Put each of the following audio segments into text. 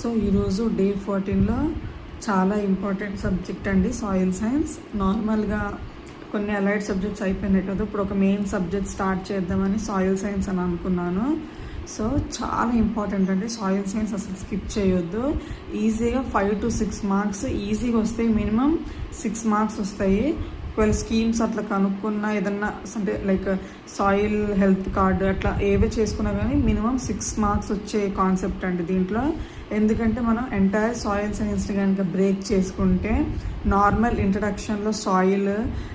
So ఈరోజు day 14లో చాలా important subject అండి సాయిల్ సైన్స్. నార్మల్గా కొన్ని అలైడ్ సబ్జెక్ట్స్ అయిపోయినాయి కదా, ఇప్పుడు ఒక మెయిన్ సబ్జెక్ట్ స్టార్ట్ చేద్దామని సాయిల్ సైన్స్ అని అనుకున్నాను. సో చాలా ఇంపార్టెంట్ అండి సాయిల్ సైన్స్, అసలు స్కిప్ చేయొద్దు. ఈజీగా 5 to 6 మార్క్స్ ఈజీగా వస్తాయి, మినిమం 6 మార్క్స్ వస్తాయి. ఒకవేళ స్కీమ్స్ అట్లా కనుక్కున్నా, ఏదన్నా అంటే లైక్ సాయిల్ హెల్త్ కార్డు అట్లా ఏవే చేసుకున్నా కానీ మినిమం 6 మార్క్స్ వచ్చే కాన్సెప్ట్ అండి దీంట్లో. ఎందుకంటే మనం ఎంటైర్ సాయిల్ సైన్స్ని కనుక బ్రేక్ చేసుకుంటే నార్మల్ ఇంట్రడక్షన్లో సాయిల్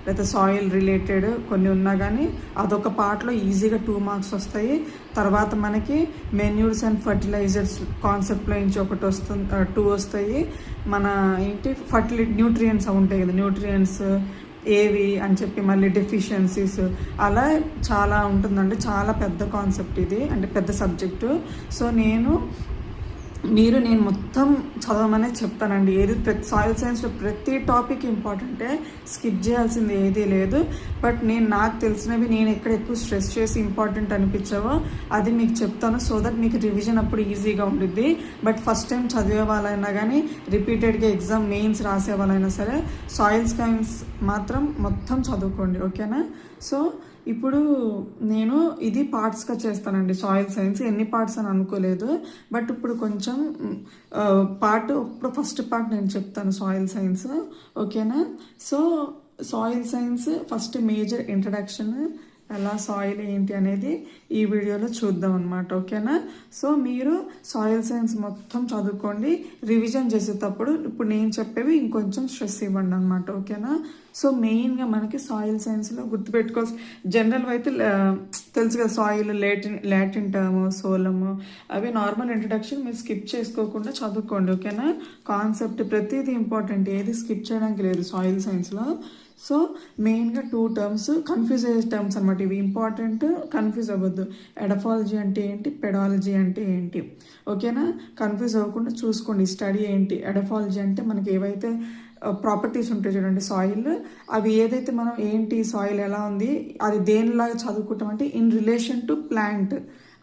లేదా సాయిల్ రిలేటెడ్ కొన్ని ఉన్నా కానీ అదొక పార్ట్లో ఈజీగా 2 మార్క్స్ వస్తాయి. తర్వాత మనకి మెన్యూర్స్ అండ్ ఫర్టిలైజర్స్ కాన్సెప్ట్లో నుంచి ఒకటి వస్తుంది, 2 వస్తాయి. మన న్యూట్రియంట్స్ ఉంటాయి కదా, న్యూట్రియంట్స్ ఏవి అని చెప్పి మళ్ళీ డెఫిషియన్సీస్, అలా చాలా ఉంటుందండి. చాలా పెద్ద కాన్సెప్ట్ ఇది, అంటే పెద్ద సబ్జెక్టు. సో నేను మొత్తం చదవమనే చెప్తానండి. ఏది సాయిల్ సైన్స్లో ప్రతి టాపిక్ ఇంపార్టెంటే, స్కిప్ చేయాల్సింది ఏదీ లేదు. బట్ నాకు తెలిసినవి నేను ఎక్కడ ఎక్కువ స్ట్రెస్ చేసి ఇంపార్టెంట్ అనిపించావో అది మీకు చెప్తాను, సో దట్ మీకు రివిజన్ అప్పుడు ఈజీగా ఉంటుంది. బట్ ఫస్ట్ టైం చదివే వాళ్ళైనా కానీ, రిపీటెడ్గా ఎగ్జామ్ మెయిన్స్ రాసే వాళ్ళైనా సరే సాయిల్ సైన్స్ మాత్రం మొత్తం చదువుకోండి, ఓకేనా? సో ఇప్పుడు నేను ఇది పార్ట్స్గా చేస్తానండి సాయిల్ సైన్స్. ఎన్ని పార్ట్స్ అని అనుకోలేదు, బట్ ఇప్పుడు కొంచెం ఇప్పుడు ఫస్ట్ పార్ట్ నేను చెప్తాను సాయిల్ సైన్స్, ఓకేనా? So soil science first major introduction, ఎలా సాయిల్ ఏంటి అనేది ఈ వీడియోలో చూద్దాం అనమాట, ఓకేనా? సో మీరు సాయిల్ సైన్స్ మొత్తం చదువుకోండి, రివిజన్ చేసేటప్పుడు ఇప్పుడు నేను చెప్పేవి ఇంకొంచెం స్ట్రెస్ ఇవ్వండి అనమాట, ఓకేనా? సో మెయిన్గా మనకి సాయిల్ సైన్స్లో గుర్తుపెట్టుకోవాల్సి, జనరల్ అయితే తెలుసు కదా, సాయిల్ లాటిన్ టర్మ్, సోలము, అవి నార్మల్ ఇంట్రడక్షన్ మీరు స్కిప్ చేసుకోకుండా చదువుకోండి, ఓకేనా? కాన్సెప్ట్ ప్రతిదీ ఇంపార్టెంట్, ఏది స్కిప్ చేయడానికి లేదు సాయిల్ సైన్స్లో. సో మెయిన్గా 2 టర్మ్స్ కన్ఫ్యూజ్ అయ్యే టర్మ్స్ అనమాట, ఇవి ఇంపార్టెంట్, కన్ఫ్యూజ్ అవ్వద్దు. ఎడఫాలజీ అంటే ఏంటి, పెడాలజీ అంటే ఏంటి, ఓకేనా? కన్ఫ్యూజ్ అవ్వకుండా చూసుకోండి. స్టడీ ఏంటి, ఎడఫాలజీ అంటే మనకి ఏవైతే ప్రాపర్టీస్ ఉంటాయి చూడండి సాయిల్, అవి ఏదైతే మనం ఏంటి సాయిల్ ఎలా ఉంది అది దేనిలాగా చదువుకుంటాం అంటే ఇన్ రిలేషన్ టు ప్లాంట్,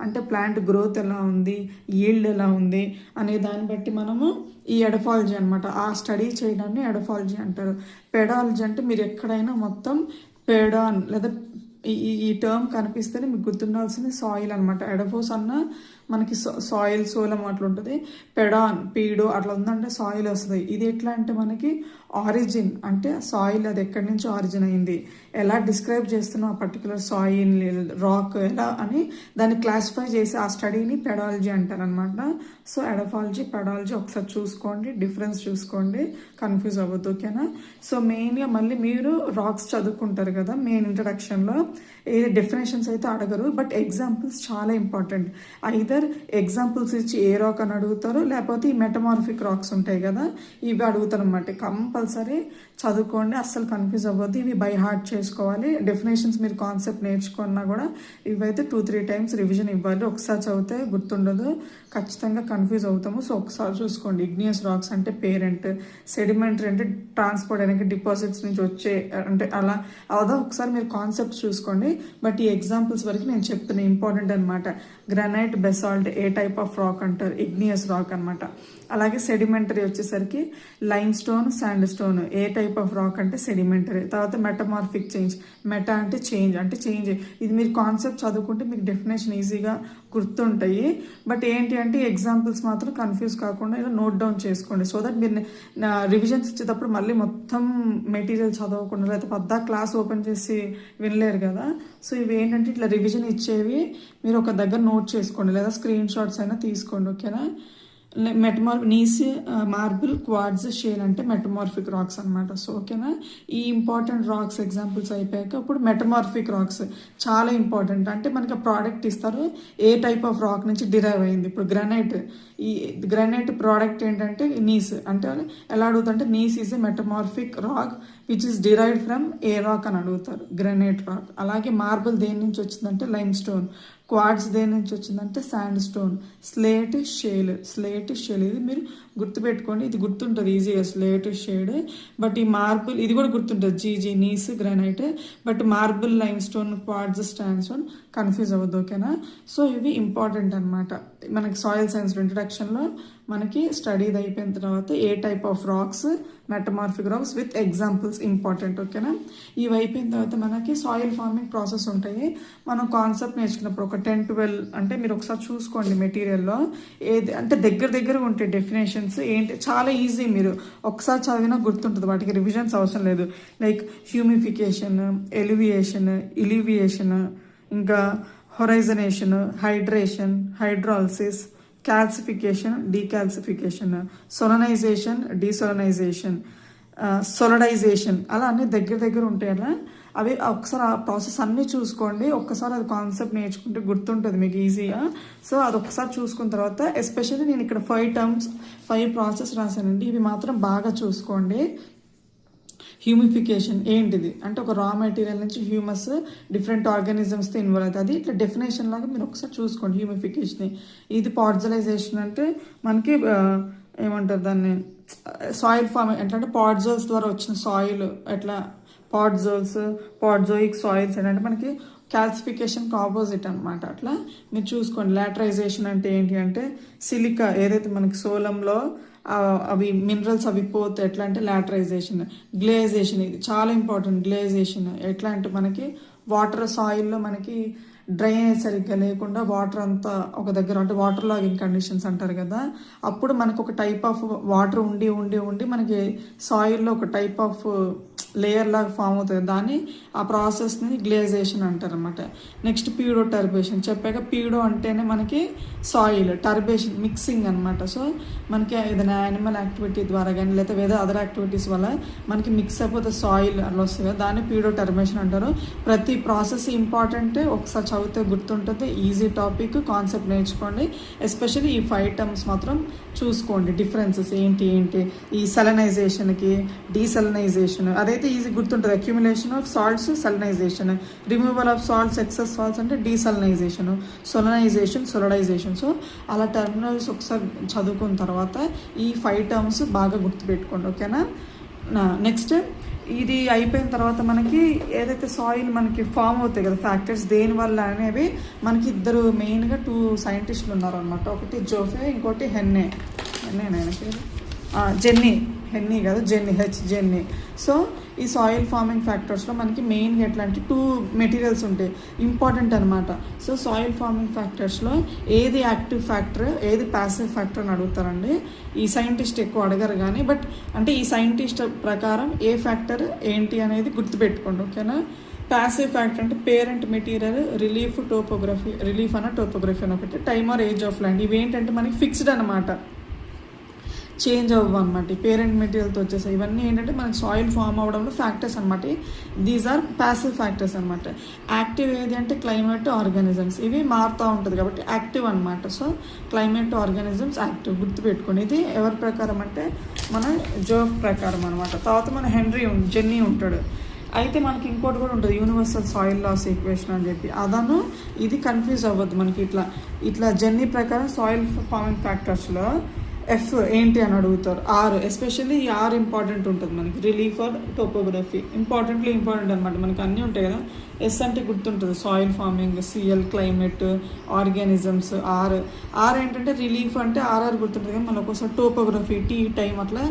అంటే ప్లాంట్ గ్రోత్ ఎలా ఉంది, ఈల్డ్ ఎలా ఉంది అనే దాన్ని బట్టి మనము ఈ ఎడఫాలజీ అనమాట, ఆ స్టడీ చేయడాన్ని ఎడఫాలజీ అంటారు. పెడాలజీ అంటే మీరు ఎక్కడైనా మొత్తం పెడాన్ లేదా ఈ టర్మ్ కనిపిస్తేనే మీకు గుర్తుండాల్సింది సాయిల్ అనమాట. ఎడఫోస్ అన్న మనకి సాయిల్, సోలం అట్లా ఉంటుంది. పెడాన్, పీడో అట్లా ఉందంటే సాయిల్ వస్తుంది. ఇది ఎట్లా అంటే మనకి ఆరిజిన్, అంటే సాయిల్ అది ఎక్కడి నుంచి ఆరిజిన్ అయింది, ఎలా డిస్క్రైబ్ చేస్తున్నాం ఆ పర్టికులర్ సాయిల్, రాక్ ఎలా అని దాన్ని క్లాసిఫై చేసి ఆ స్టడీని పెడాలజీ అంటారనమాట. సో ఎడఫాలజీ, పెడాలజీ ఒకసారి చూసుకోండి, డిఫరెన్స్ చూసుకోండి, కన్ఫ్యూజ్ అవ్వద్దు, ఓకేనా? సో మెయిన్గా మళ్ళీ మీరు రాక్స్ చదువుకుంటారు కదా మెయిన్ ఇంట్రడక్షన్లో, ఏది డెఫినేషన్స్ అయితే అడగరు, బట్ ఎగ్జాంపుల్స్ చాలా ఇంపార్టెంట్. ఐదర్ ఎగ్జాంపుల్స్ ఇచ్చి ఏ రాక్ అని అడుగుతారు, లేకపోతే ఈ మెటమార్ఫిక్ రాక్స్ ఉంటాయి కదా ఇవి అడుగుతారు అనమాట. కంపల్సరీ చదువుకోండి, అస్సలు కన్ఫ్యూజ్ అవ్వద్దు. ఇవి బై హార్ట్ చేసుకోవాలి. డెఫినేషన్స్ మీరు కాన్సెప్ట్ నేర్చుకున్నా కూడా ఇవైతే 2-3 టైమ్స్ రివిజన్ ఇవ్వాలి. ఒకసారి చదివితే గుర్తుండదు, ఖచ్చితంగా కన్ఫ్యూజ్ అవుతాము. సో ఒకసారి చూసుకోండి. ఇగ్నియస్ రాక్స్ అంటే పేరెంట్, సెడిమెంటరీ అంటే ట్రాన్స్పోర్ట్ అనేది డిపాజిట్స్ నుంచి వచ్చే, అంటే అలా ఒకసారి మీరు కాన్సెప్ట్ చూసుకోండి. బట్ ఈ ఎగ్జాంపుల్స్ వరకు నేను చెప్తున్నా, ఇంపార్టెంట్ అనమాట. Granite, basalt A type of rock అంటారు, ఇగ్నియస్ రాక్ అనమాట. అలాగే సెడిమెంటరీ వచ్చేసరికి lime stone, sand stone A type of rock అంటే సెడిమెంటరీ. తర్వాత మెటమార్ఫిక్ చేంజ్, మెటా అంటే చేంజ్. ఇది మీరు కాన్సెప్ట్ చదువుకుంటే మీకు డెఫినేషన్ ఈజీగా గుర్తుంటాయి. బట్ ఏంటి అంటే ఎగ్జాంపుల్స్ మాత్రం కన్ఫ్యూజ్ కాకుండా ఇలా నోట్ డౌన్ చేసుకోండి, సో దట్ మీరు రివిజన్స్ ఇచ్చేటప్పుడు మళ్ళీ మొత్తం మెటీరియల్ చదవకుండా, లేకపోతే పద్దా క్లాస్ ఓపెన్ చేసి వినలేరు కదా. సో ఇవి ఏంటంటే ఇట్లా రివిజన్ ఇచ్చేవి మీరు ఒక దగ్గర నోట్ చేసుకోండి, లేదా స్క్రీన్ షాట్స్ అయినా తీసుకోండి, ఓకేనా? నీస్, మార్బుల్, క్వార్ట్జ్, షేల్ అంటే మెటమార్ఫిక్ రాక్స్ అనమాట. సో ఓకేనా? ఈ ఇంపార్టెంట్ రాక్స్ ఎగ్జాంపుల్స్ అయిపోయాక ఇప్పుడు మెటమార్ఫిక్ రాక్స్ చాలా ఇంపార్టెంట్. అంటే మనకి ప్రోడక్ట్ ఇస్తారు, ఏ టైప్ ఆఫ్ రాక్ నుంచి డిరైవ్ అయింది. ఇప్పుడు ఈ గ్రానైట్ ప్రోడక్ట్ ఏంటంటే నీస్, అంటే ఎలా అడుగుతుంటే gneiss is a metamorphic rock which is derived from ఏ రాక్ అని అడుగుతారు, గ్రానైట్ రాక్. అలాగే మార్బుల్ దేని నుంచి వచ్చిందంటే లైమ్ స్టోన్, క్వార్ట్జ్ దేని నుంచి వచ్చిందంటే శాండ్ స్టోన్, స్లేట్, షేల్ ఇది మీరు గుర్తుపెట్టుకోండి, ఇది గుర్తుంటుంది ఈజీగా, స్లేట్, షేడ్. బట్ ఈ మార్బుల్ ఇది కూడా గుర్తుంటుంది, GG, gneiss, granite. But marble, limestone, quartz, sandstone confuse అవ్వద్దు, ఓకేనా? సో ఇవి ఇంపార్టెంట్ అనమాట మనకి సాయిల్ సైన్స్ ఇంట్రడక్షన్లో మనకి స్టడీది అయిపోయిన తర్వాత ఏ type of rocks, metamorphic rocks with examples important. ఓకేనా, ఇవి అయిపోయిన తర్వాత మనకి సాయిల్ ఫార్మింగ్ ప్రాసెస్ ఉంటాయి. మనం కాన్సెప్ట్ నేర్చుకున్నప్పుడు ఒక 10-12 అంటే మీరు ఒకసారి చూసుకోండి మెటీరియల్లో ఏది అంటే దగ్గర ఉంటాయి డెఫినేషన్స్ ఏంటి, చాలా ఈజీ, మీరు ఒకసారి చదివినా గుర్తుంటుంది, వాటికి రివిజన్స్ అవసరం లేదు. లైక్ హ్యూమిఫికేషన్, ఇలివియేషన్, ఇంకా హొరైజనేషన్, హైడ్రేషన్, హైడ్రాలసిస్, క్యాల్సిఫికేషన్, డీకాల్సిఫికేషన్, సొలనైజేషన్, డీసొలనైజేషన్, సొలడైజేషన్, అలా అన్నీ దగ్గర ఉంటాయి. అలా అవి ఒకసారి ఆ ప్రాసెస్ అన్నీ చూసుకోండి. ఒక్కసారి అది కాన్సెప్ట్ నేర్చుకుంటే గుర్తుంటుంది మీకు ఈజీగా. సో అది ఒకసారి చూసుకున్న తర్వాత ఎస్పెషల్లీ నేను ఇక్కడ 5 టర్మ్స్ 5 ప్రాసెస్ రాశానండి, ఇవి మాత్రం బాగా చూసుకోండి. హ్యూమిఫికేషన్ ఏంటిది అంటే ఒక రా మెటీరియల్ నుంచి హ్యూమస్ డిఫరెంట్ ఆర్గానిజమ్స్తో ఇన్వాల్వ్ అవుతుంది. అది ఇట్లా డెఫినేషన్ లాగా మీరు ఒకసారి చూసుకోండి హ్యూమిఫికేషన్. ఇది పాడ్జలైజేషన్ అంటే మనకి ఏమంటారు దాన్ని, సాయిల్ ఫార్మింగ్ ఎట్లా అంటే పాడ్జోల్స్ ద్వారా వచ్చిన సాయిల్, ఎట్లా పాడ్జోయిక్ సాయిల్స్ ఏంటంటే మనకి క్యాల్సిఫికేషన్కి ఆపోజిట్ అనమాట. అట్లా మీరు చూసుకోండి. లాటరైజేషన్ అంటే ఏంటి అంటే సిలికా ఏదైతే మనకి సోలంలో అవి మినరల్స్ అవి పోతే ఎట్లా అంటే లాటరైజేషన్. గ్లేజేషన్, ఇది చాలా ఇంపార్టెంట్. గ్లేజేషన్ ఎట్లా అంటే మనకి వాటర్ సాయిల్లో మనకి డ్రైనేజ్ సరిగ్గా లేకుండా వాటర్ అంతా ఒక దగ్గర అంటే వాటర్ లాగింగ్ కండిషన్స్ అంటారు కదా, అప్పుడు మనకు ఒక టైప్ ఆఫ్ వాటర్ ఉండి మనకి సాయిల్లో ఒక టైప్ ఆఫ్ లేయర్ లాగా ఫామ్ అవుతుంది. దాన్ని ఆ ప్రాసెస్ని గ్లేజేషన్ అంటారు అనమాట. నెక్స్ట్ పీడో టర్బేషన్ చెప్పాక, పీడో అంటేనే మనకి సాయిల్, టర్బేషన్ మిక్సింగ్ అనమాట. సో మనకి ఏదైనా యానిమల్ యాక్టివిటీ ద్వారా కానీ లేదా వేరే అదర్ యాక్టివిటీస్ వల్ల మనకి మిక్స్ అయిపోతే సాయిల్ అలా వస్తుంది కదా, దాన్ని పీడో టర్బేషన్ అంటారు. ప్రతి ప్రాసెస్ ఇంపార్టెంట్, ఒకసారి చదివితే గుర్తుంటుంది. ఈజీ టాపిక్, కాన్సెప్ట్ నేర్చుకోండి. ఎస్పెషల్లీ ఈ 5 టర్మ్స్ మాత్రం చూసుకోండి, డిఫరెన్సెస్ ఏంటి ఈ సలనైజేషన్కి, డీసలనైజేషన్ అదైతే ఈజీ గుర్తుంటుంది. Accumulation of salts salinization, removal of salts excess salts అంటే డీసలనైజేషన్, సొలనైజేషన్, సొలడైజేషన్. సో అలా టర్మినల్స్ ఒకసారి చదువుకున్న తర్వాత ఈ 5 టర్మ్స్ బాగా గుర్తుపెట్టుకోండి. ఓకేనా, నెక్స్ట్ ఇది అయిపోయిన తర్వాత మనకి ఏదైతే సాయిల్ మనకి ఫామ్ అవుతాయి కదా ఫ్యాక్టర్స్ దేనివల్ల అనేవి మనకి ఇద్దరు మెయిన్గా 2 సైంటిస్టులు ఉన్నారనమాట. ఒకటి జోఫే, ఇంకోటి హెన్నీ కదా జెన్నీ. సో ఈ సాయిల్ ఫార్మింగ్ ఫ్యాక్టర్స్లో మనకి మెయిన్గా ఎట్లా అంటే 2 మెటీరియల్స్ ఉంటాయి ఇంపార్టెంట్ అనమాట. సో సాయిల్ ఫార్మింగ్ ఫ్యాక్టర్స్లో ఏది యాక్టివ్ ఫ్యాక్టర్, ఏది ప్యాసివ్ ఫ్యాక్టర్ అని అడుగుతారండి. ఈ సైంటిస్ట్ ఎక్కువ అడగరు కానీ, బట్ అంటే ఈ సైంటిస్ట్ ప్రకారం ఏ ఫ్యాక్టర్ ఏంటి అనేది గుర్తుపెట్టుకోండి. ఓకేనా, ప్యాసివ్ ఫ్యాక్టర్ అంటే పేరెంట్ మెటీరియల్, రిలీఫ్ టోపోగ్రఫీ అని ఒకటి, time or age of land. ఇవి ఏంటంటే మనకి ఫిక్స్డ్ అనమాట, చేంజ్ అవ్వవు అనమాట. ఈ పేరెంట్ మెటీరియల్తో వచ్చేసాయి. ఇవన్నీ ఏంటంటే మనకి సాయిల్ ఫామ్ అవ్వడంలో ఫ్యాక్టర్స్ అనమాట. దీస్ ఆర్ ప్యాసివ్ ఫ్యాక్టర్స్ అనమాట. యాక్టివ్ ఏది అంటే క్లైమేట్, ఆర్గానిజమ్స్, ఇవి మారుతూ ఉంటుంది కాబట్టి యాక్టివ్ అనమాట. సో క్లైమేట్, ఆర్గానిజమ్స్ యాక్టివ్ గుర్తుపెట్టుకోండి. ఇది ఎవరి ప్రకారం అంటే మన జోఫ్ ప్రకారం అనమాట. తర్వాత మన జెన్నీ ఉంటాడు. అయితే మనకి ఇంకోటి కూడా ఉంటుంది, యూనివర్సల్ సాయిల్ లాస్ ఈక్వేషన్ అని చెప్పి. అదను ఇది కన్ఫ్యూజ్ అవ్వద్దు. మనకి ఇట్లా జెన్నీ ప్రకారం సాయిల్ ఫార్మింగ్ ఫ్యాక్టర్స్లో ఎఫ్ ఏంటి అని అడుగుతారు. ఆర్, ఎస్పెషల్లీ ఈ ఆర్ ఇంపార్టెంట్ ఉంటుంది మనకి. రిలీఫ్ ఆర్ టోపోగ్రఫీ ఇంపార్టెంట్ అనమాట. మనకి అన్నీ ఉంటాయి కదా. ఎస్ అంటే గుర్తుంటుంది soil forming, CL climate, organisms. R ఏంటంటే రిలీఫ్ అంటే ఆర్ఆర్ గుర్తుంటుంది కానీ మనకు ఒకసారి టోపోగ్రఫీ, టైం అట్లా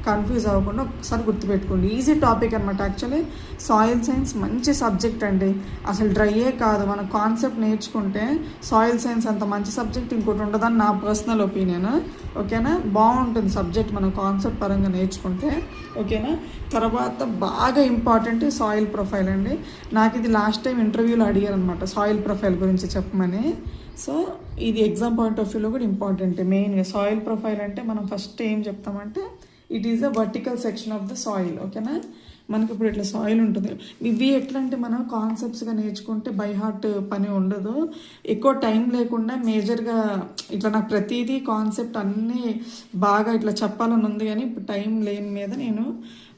కన్ఫ్యూజ్ అవ్వకుండా ఒకసారి గుర్తుపెట్టుకోండి. ఈజీ టాపిక్ అనమాట. యాక్చువల్లీ సాయిల్ సైన్స్ మంచి సబ్జెక్ట్ అండి, అసలు డ్రైయే కాదు. మన కాన్సెప్ట్ నేర్చుకుంటే సాయిల్ సైన్స్ అంత మంచి సబ్జెక్ట్ ఇంకోటి ఉండదని నా పర్సనల్ ఒపీనియన్. ఓకేనా, బాగుంటుంది సబ్జెక్ట్ మనం కాన్సెప్ట్ పరంగా నేర్చుకుంటే. ఓకేనా, తర్వాత బాగా ఇంపార్టెంట్ సాయిల్ ప్రొఫైల్ అండి. నాకు ఇది లాస్ట్ టైం ఇంటర్వ్యూలో అడిగారు అనమాట సాయిల్ ప్రొఫైల్ గురించి చెప్పమని. సో ఇది ఎగ్జామ్ పాయింట్ ఆఫ్ వ్యూలో కూడా ఇంపార్టెంట్. మెయిన్గా సాయిల్ ప్రొఫైల్ అంటే మనం ఫస్ట్ ఏం చెప్తామంటే it is a vertical section of the soil. ఓకేనా, మనకి ఇప్పుడు ఇట్లా సాయిల్ ఉంటుంది. ఇవి ఎట్లా అంటే మనం కాన్సెప్ట్స్గా నేర్చుకుంటే బై హార్ట్ పని ఉండదు. ఎక్కువ టైం లేకుండా మేజర్గా ఇట్లా నాకు ప్రతిదీ కాన్సెప్ట్ అన్నీ బాగా ఇట్లా చెప్పాలని ఉంది కానీ ఇప్పుడు టైం లేని మీద నేను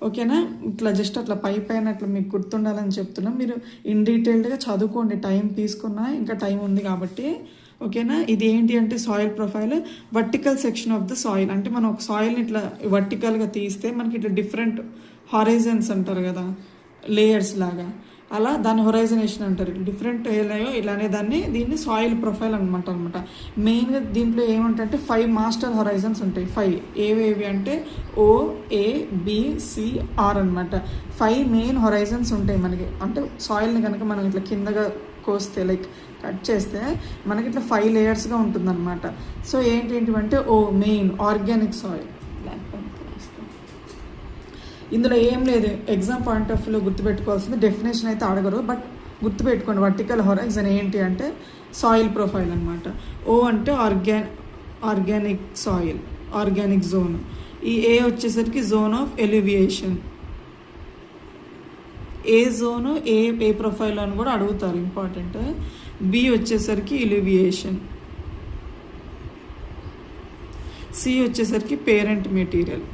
ఓకేనా ఇట్లా జస్ట్ అట్లా పైన అట్లా మీకు గుర్తుండాలని చెప్తున్నా. మీరు ఇన్ డీటెయిల్డ్గా చదువుకోండి, టైం తీసుకున్నా ఇంకా టైం ఉంది కాబట్టి. ఓకేనా, ఇది ఏంటి అంటే soil profile vertical section of the soil. అంటే మనం ఒక సాయిల్ని ఇట్లా వర్టికల్గా తీస్తే మనకి ఇట్లా డిఫరెంట్ హారైజన్స్ అంటారు కదా, లేయర్స్ లాగా. అలా దాన్ని హొరైజనేషన్ అంటారు. డిఫరెంట్ ఏలాయో ఇలానే దీన్ని సాయిల్ ప్రొఫైల్ అనమాట. మెయిన్గా దీంట్లో ఏమంటే 5 మాస్టర్ హొరైజన్స్ ఉంటాయి. 5 ఏవేవి అంటే OABCR అనమాట. 5 మెయిన్ హొరైజన్స్ ఉంటాయి మనకి. అంటే సాయిల్ని కనుక మనం ఇట్లా కిందగా కోస్తే లైక్ కట్ చేస్తే మనకి ఇట్లా 5 లేయర్స్గా ఉంటుందన్నమాట. సో ఏంటంటే మెయిన్ ఆర్గానిక్ సాయిల్. ఇందులో ఏం లేదు, ఎగ్జామ్ పాయింట్ ఆఫ్ వ్యూలో గుర్తుపెట్టుకోవాల్సింది. డెఫినేషన్ అయితే అడగరు, బట్ గుర్తుపెట్టుకోండి. వర్టికల్ హొరైజన్ ఏంటి అంటే సాయిల్ ప్రొఫైల్ అనమాట. O అంటే ఆర్గానిక్ సాయిల్, ఆర్గానిక్ జోన్. ఈ A వచ్చేసరికి zone of alleviation. A zone A profile అని కూడా అడుగుతారు, ఇంపార్టెంట్. B వచ్చేసరికి ఎలివియేషన్. C వచ్చేసరికి పేరెంట్ మెటీరియల్.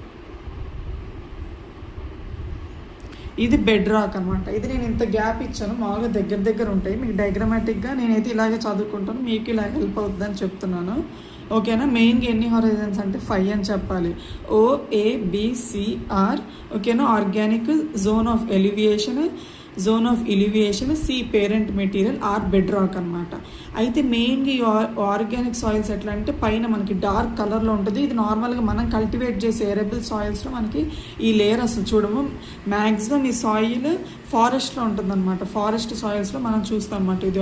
ఇది బెడ్ రాక్ అనమాట. ఇది నేను ఇంత గ్యాప్ ఇచ్చాను, మామూలుగా దగ్గర ఉంటాయి. మీకు డయాగ్రమాటిక్గా నేనైతే ఇలాగే చదువుకుంటాను, మీకు ఇలా హెల్ప్ అవుతుందని చెప్తున్నాను. ఓకేనా. మెయిన్గా ఎన్ని హొరైజన్స్ అంటే 5 అని చెప్పాలి. OABCR. ఓకేనా. Organic, zone of alleviation, C parent material, R bed rock అనమాట. అయితే మెయిన్గా ఈ ఆర్గానిక్ సాయిల్స్ ఎట్లా అంటే పైన మనకి డార్క్ కలర్లో ఉంటుంది. ఇది నార్మల్గా మనం కల్టివేట్ చేసే ఎరబుల్ సాయిల్స్లో మనకి ఈ లేయర్ అసలు చూడము. మ్యాక్సిమం ఈ సాయిల్ ఫారెస్ట్లో ఉంటుందన్నమాట. ఫారెస్ట్ సాయిల్స్లో మనం చూస్తాం అన్నమాట. ఇది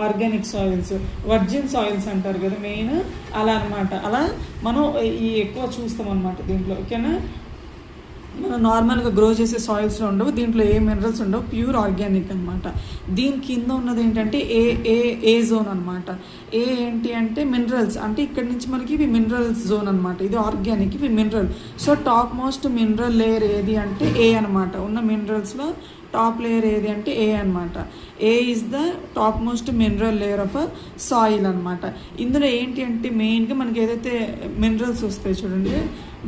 ఆర్గానిక్ సాయిల్స్, వర్జిన్ సాయిల్స్ అంటారు కదా మెయిన్, అలా అనమాట. అలా మనం ఈ ఎక్కువ చూస్తాం అనమాట దీంట్లో. ఓకేనా. మనం నార్మల్గా గ్రో చేసే సాయిల్స్లో ఉండవు, దీంట్లో ఏ మినరల్స్ ఉండవు, ప్యూర్ ఆర్గానిక్ అనమాట. దీని కింద ఉన్నది ఏంటంటే ఏ జోన్ అనమాట. ఏ ఏంటి అంటే మినరల్స్, అంటే ఇక్కడ నుంచి మనకి ఇవి మినరల్స్ జోన్ అనమాట. ఇది ఆర్గానిక్, ఇవి mineral. So top most mineral layer ఏది అంటే ఏ అనమాట. ఉన్న మినరల్స్లో టాప్ లేయర్ ఏది అంటే ఏ అనమాట. A is the topmost mineral layer of soil అనమాట. ఇందులో ఏంటి అంటే మెయిన్గా మనకి ఏదైతే మినరల్స్ వస్తాయి చూడండి,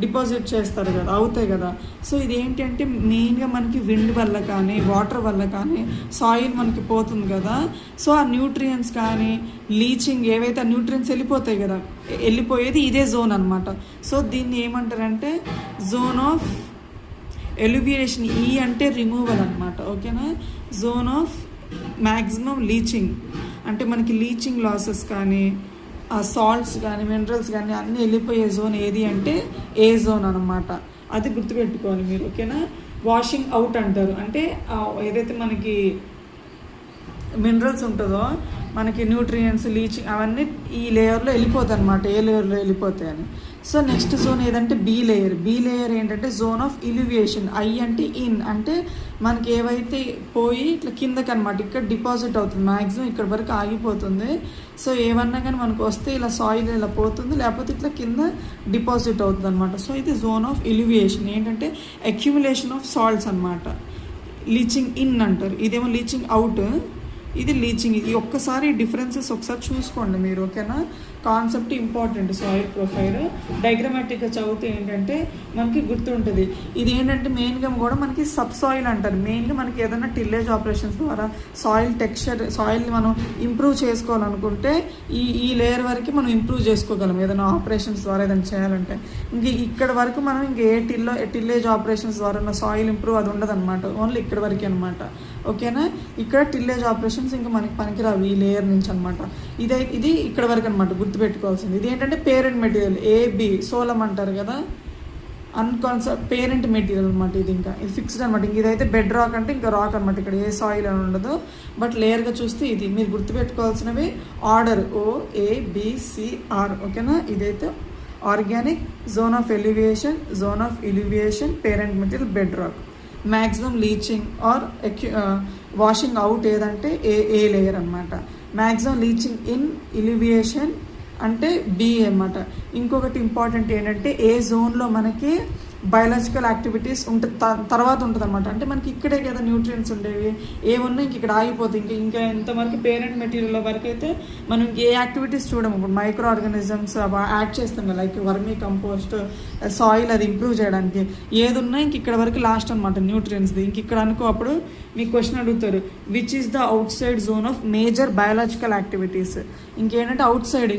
డిపాజిట్ చేస్తారు కదా, అవుతాయి కదా. సో ఇది ఏంటి అంటే మెయిన్గా మనకి విండ్ వల్ల కానీ వాటర్ వల్ల కానీ సాయిల్ మనకి పోతుంది కదా. సో ఆ న్యూట్రియంట్స్ కానీ లీచింగ్ ఏవైతే ఆ న్యూట్రియంట్స్ వెళ్ళిపోతాయి కదా, వెళ్ళిపోయేది ఇదే జోన్ అనమాట. సో దీన్ని ఏమంటారంటే జోన్ ఆఫ్ ఎలివియేషన్. ఈ అంటే రిమూవల్ అనమాట. ఓకేనా. జోన్ ఆఫ్ మ్యాక్సిమం లీచింగ్, అంటే మనకి లీచింగ్ లాసెస్ కానీ ఆ సాల్ట్స్ కానీ మినరల్స్ కానీ అన్నీ వెళ్ళిపోయే జోన్ ఏది అంటే ఏ జోన్ అనమాట. అది గుర్తుపెట్టుకోవాలి మీరు. ఓకేనా. వాషింగ్ అవుట్ అంటారు, అంటే ఏదైతే మనకి మినరల్స్ ఉంటుందో మనకి న్యూట్రియంట్స్ లీచింగ్ అవన్నీ ఈ లేయర్లో వెళ్ళిపోతాయి అనమాట. ఏ లేయర్లో వెళ్ళిపోతాయి అని. సో నెక్స్ట్ జోన్ ఏదంటే బి లేయర్ ఏంటంటే జోన్ ఆఫ్ ఇలివియేషన్. ఐ అంటే ఇన్, అంటే మనకి ఏవైతే పోయి ఇట్లా కిందకి అనమాట, ఇక్కడ డిపాజిట్ అవుతుంది మ్యాక్సిమం, ఇక్కడ వరకు ఆగిపోతుంది. సో ఏమన్నా కానీ మనకు వస్తే ఇలా సాయిల్ ఇలా పోతుంది, లేకపోతే ఇట్లా కింద డిపాజిట్ అవుతుంది అనమాట. సో ఇది జోన్ ఆఫ్ ఇలివియేషన్. ఏంటంటే అక్యుములేషన్ ఆఫ్ సాల్ట్స్ అనమాట. లీచింగ్ ఇన్ అంటారు, ఇదేమో లీచింగ్ అవుట్, ఇది లీచింగ్. ఈ ఒక్కసారి డిఫరెన్సెస్ ఒకసారి చూసుకోండి మీరు. ఓకేనా. Concept important. సాయిల్ ప్రొఫైల్ డయాగ్రమాటిక్గా చదివితే ఏంటంటే మనకి గుర్తుంటుంది. ఇది ఏంటంటే మెయిన్గా కూడా మనకి సబ్ సాయిల్ అంటారు. మెయిన్గా మనకి ఏదైనా టిల్లేజ్ ఆపరేషన్స్ ద్వారా సాయిల్ టెక్స్చర్, సాయిల్ని మనం ఇంప్రూవ్ చేసుకోవాలనుకుంటే ఈ లేయర్ వరకు మనం ఇంప్రూవ్ చేసుకోగలం ఏదైనా ఆపరేషన్స్ ద్వారా ఏదైనా చేయాలంటే. ఇంక ఇక్కడ వరకు మనం ఇంక టిల్లేజ్ ఆపరేషన్స్ ద్వారా సాయిల్ ఇంప్రూవ్ అది ఉండదు అనమాట. ఓన్లీ ఇక్కడ వరకే అనమాట. ఓకేనా. ఇక్కడ టిల్లేజ్ ఆపరేషన్స్ ఇంకా మనకి పనికిరావు ఈ లేయర్ నుంచి అనమాట. ఇది ఇక్కడ వరకు అనమాట గుర్తుపెట్టుకోవాల్సింది. ఇది ఏంటంటే పేరెంట్ మెటీరియల్, AB సోలం అంటారు కదా, పేరెంట్ మెటీరియల్ అనమాట. ఇది ఇంకా ఇది ఫిక్స్డ్ అనమాట. ఇంక ఇదైతే బెడ్ రాక్ అంటే ఇంకా రాక్ అనమాట, ఇక్కడ ఏ సాయిల్ అని ఉండదు. బట్ లేయర్గా చూస్తే ఇది మీరు గుర్తుపెట్టుకోవాల్సినవి ఆర్డర్ OABCR. ఓకేనా. ఇదైతే organic, zone of eluviation, parent material, bed rock. Maximum leaching or washing out ఏదంటే ఏ లేయర్ అనమాట. మ్యాక్సిమం లీచింగ్ ఇన్ ఎలివియేషన్ అంటే B అన్నమాట. ఇంకొకటి ఇంపార్టెంట్ ఏంటంటే ఏ జోన్లో మనకి బయాలజికల్ యాక్టివిటీస్ తర్వాత ఉంటుంది అనమాట. అంటే మనకి ఇక్కడే కదా న్యూట్రియంట్స్ ఉండేవి, ఏమున్నా ఇక్కడ ఆగిపోతాయి. ఇంకా ఎంతవరకు పేరెంట్ మెటీరియల్ వరకు అయితే మనం ఏ యాక్టివిటీస్ చూడము. ఇప్పుడు మైక్రో ఆర్గానిజమ్స్ యాడ్ చేస్తాం కదా, లైక్ వర్మీ కంపోస్ట్, సాయిల్ అది ఇంప్రూవ్ చేయడానికి ఏది ఉన్నా ఇక్కడ వరకు లాస్ట్ అనమాట న్యూట్రియంట్స్ది. ఇక్కడ అనుకో అప్పుడు మీకు క్వశ్చన్ అడుగుతారు, which is the out side zone of major biological activities. ఇంకేంటంటే అవుట్ సైడ్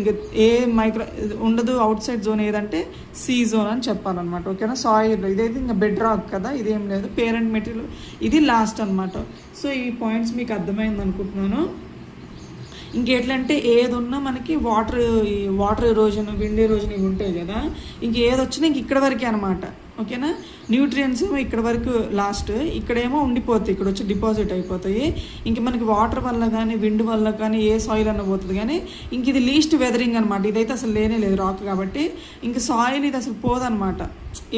ఏ మైక్రో ఉండదు, అవుట్ సైడ్ జోన్ ఏదంటే C జోన్ అని చెప్పాలన్నమాట. ఓకేనా. సాయిల్, ఇదైతే ఇంకా బెడ్ రాక్ కదా, ఇదేం లేదు. పేరెంట్ మెటీరియల్ ఇది లాస్ట్ అనమాట. సో ఈ పాయింట్స్ మీకు అర్థమైంది అనుకుంటున్నాను. ఇంకెట్లంటే ఏది ఉన్నా మనకి వాటర్ ఎరోజన్, విండ్ ఎరోజన్ ఇవి ఉంటాయి కదా, ఏది వచ్చినా ఇక్కడ వరకే అనమాట. ఓకేనా. న్యూట్రియంట్స్ ఏమో ఇక్కడ వరకు లాస్ట్, ఇక్కడేమో ఉండిపోతాయి, ఇక్కడ వచ్చి డిపాజిట్ అయిపోతాయి. మనకి వాటర్ వల్ల కానీ విండ్ వల్ల కానీ ఏ సాయిల్ అన్న పోతుంది, కానీ ఇది లీస్ట్ వెదరింగ్ అనమాట. ఇదైతే అసలు లేనే లేదు రాక్ కాబట్టి, సాయిల్ ఇది అసలు పోదనమాట,